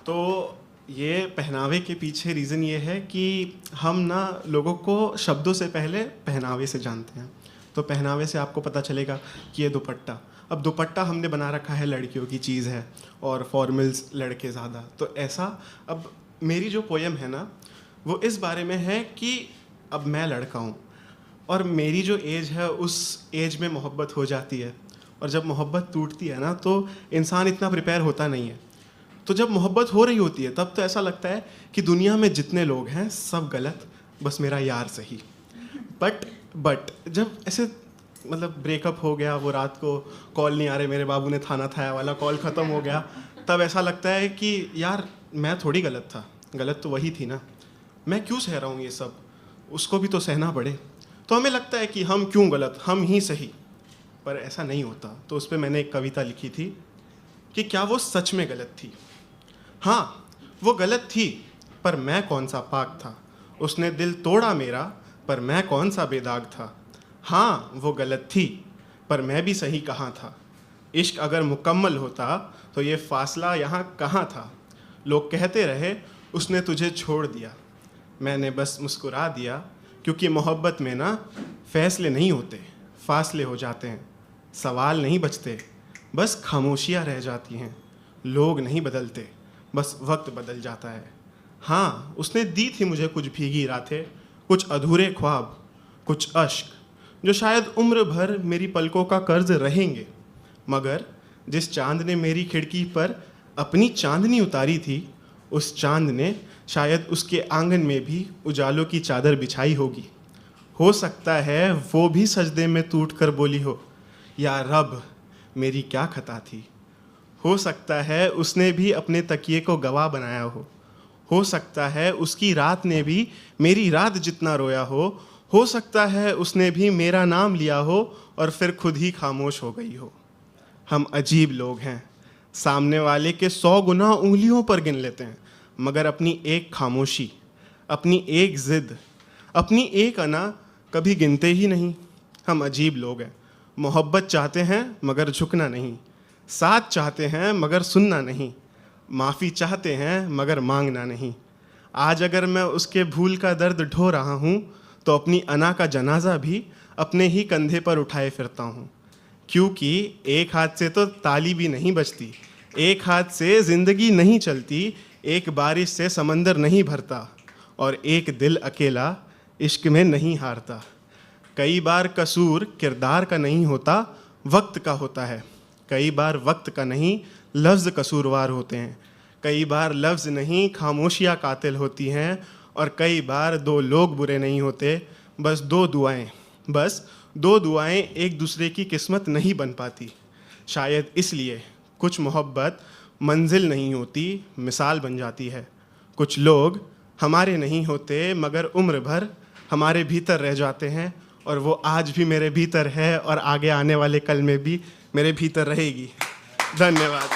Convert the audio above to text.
तो ये पहनावे के पीछे रीज़न ये है कि हम ना लोगों को शब्दों से पहले पहनावे से जानते हैं। तो पहनावे से आपको पता चलेगा कि ये दुपट्टा, अब दुपट्टा हमने बना रखा है लड़कियों की चीज़ है और फॉर्मल्स लड़के ज़्यादा। तो ऐसा अब मेरी जो पोएम है ना वो इस बारे में है कि अब मैं लड़का हूँ और मेरी जो एज है उस एज में मोहब्बत हो जाती है, और जब मोहब्बत टूटती है ना तो इंसान इतना प्रिपेयर होता नहीं है। तो जब मोहब्बत हो रही होती है तब तो ऐसा लगता है कि दुनिया में जितने लोग हैं सब गलत, बस मेरा यार सही। बट जब ऐसे मतलब ब्रेकअप हो गया, वो रात को कॉल नहीं आ रहे, मेरे बाबू ने थाना थाया वाला कॉल ख़त्म हो गया, तब ऐसा लगता है कि यार मैं थोड़ी गलत था, गलत तो वही थी ना, मैं क्यों सह रहा हूँ ये सब, उसको भी तो सहना पड़े। तो हमें लगता है कि हम क्यों गलत, हम ही सही, पर ऐसा नहीं होता। तो उस पर मैंने एक कविता लिखी थी कि क्या वो सच में गलत थी। हाँ वो गलत थी, पर मैं कौन सा पाक था, उसने दिल तोड़ा मेरा, पर मैं कौन सा बेदाग था। हाँ वो गलत थी, पर मैं भी सही कहाँ था। इश्क अगर मुकम्मल होता तो ये फासला यहाँ कहाँ था। लोग कहते रहे उसने तुझे छोड़ दिया, मैंने बस मुस्कुरा दिया, क्योंकि मोहब्बत में ना फैसले नहीं होते, फासले हो जाते हैं। सवाल नहीं बचते, बस खामोशियाँ रह जाती हैं। लोग नहीं बदलते, बस वक्त बदल जाता है। हाँ उसने दी थी मुझे कुछ भीगी रातें, कुछ अधूरे ख्वाब, कुछ अश्क, जो शायद उम्र भर मेरी पलकों का कर्ज रहेंगे। मगर जिस चांद ने मेरी खिड़की पर अपनी चांदनी उतारी थी, उस चांद ने शायद उसके आंगन में भी उजालों की चादर बिछाई होगी। हो सकता है वो भी सजदे में टूट कर बोली हो, या रब मेरी क्या खता थी। हो सकता है उसने भी अपने तकिए को गवाह बनाया हो सकता है उसकी रात ने भी मेरी रात जितना रोया हो सकता है उसने भी मेरा नाम लिया हो और फिर खुद ही खामोश हो गई हो। हम अजीब लोग हैं, सामने वाले के 100 गुनाह उंगलियों पर गिन लेते हैं, मगर अपनी एक खामोशी, अपनी एक ज़िद, अपनी एक अना कभी गिनते ही नहीं। हम अजीब लोग हैं, मोहब्बत चाहते हैं मगर झुकना नहीं, साथ चाहते हैं मगर सुनना नहीं, माफ़ी चाहते हैं मगर मांगना नहीं। आज अगर मैं उसके भूल का दर्द ढो रहा हूँ तो अपनी अना का जनाजा भी अपने ही कंधे पर उठाए फिरता हूँ, क्योंकि एक हाथ से तो ताली भी नहीं बजती, एक हाथ से ज़िंदगी नहीं चलती, एक बारिश से समंदर नहीं भरता, और एक दिल अकेला इश्क में नहीं हारता। कई बार कसूर किरदार का नहीं होता, वक्त का होता है। कई बार वक्त का नहीं, लफ्ज़ कसूरवार होते हैं। कई बार लफ्ज़ नहीं, खामोशियाँ कातिल होती हैं। और कई बार 2 लोग बुरे नहीं होते, बस 2 दुआएं एक दूसरे की किस्मत नहीं बन पाती। शायद इसलिए कुछ मोहब्बत मंजिल नहीं होती, मिसाल बन जाती है। कुछ लोग हमारे नहीं होते, मगर उम्र भर हमारे भीतर रह जाते हैं, और वो आज भी मेरे भीतर है और आगे आने वाले कल में भी मेरे भीतर रहेगी। धन्यवाद।